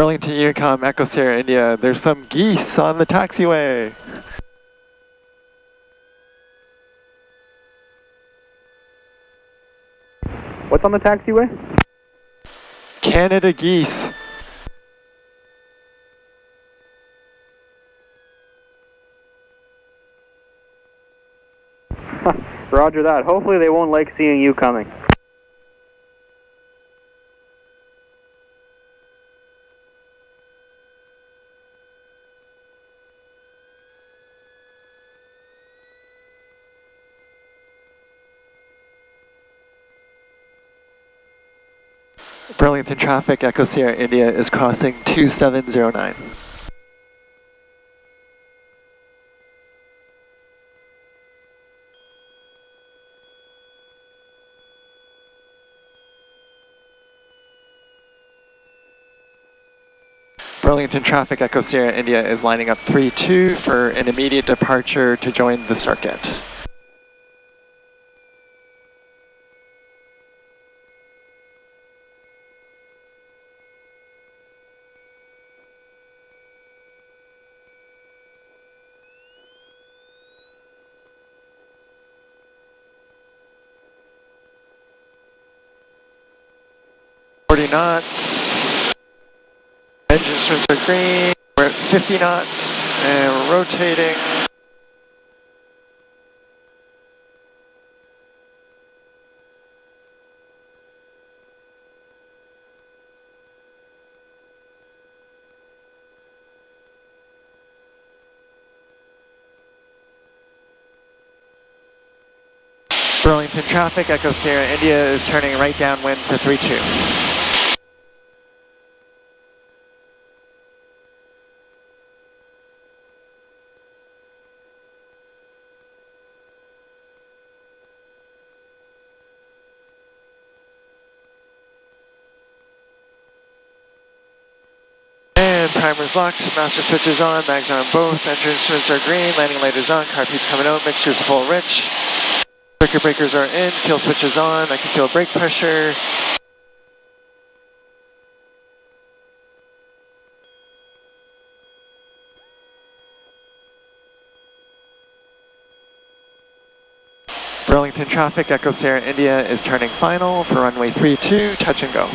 Burlington Unicom, Echo Sierra India, there's some geese on the taxiway. What's on the taxiway? Canada geese. Roger that. Hopefully they won't like seeing you coming. Burlington traffic, Echo Sierra India is crossing 2709. Burlington traffic, Echo Sierra India is lining up 3-2 for an immediate departure to join the circuit. Knots. Engine instruments are green. We're at 50 knots and we're rotating. Burlington traffic, Echo Sierra India is turning right downwind for 3-2. Primer's locked, master switch is on, mags are on both, engine instruments are green, landing light is on, car piece coming out, mixture's full rich. Circuit breakers are in, fuel switch is on, I can feel brake pressure. Burlington traffic, Echo Sierra India is turning final for runway 32, touch and go.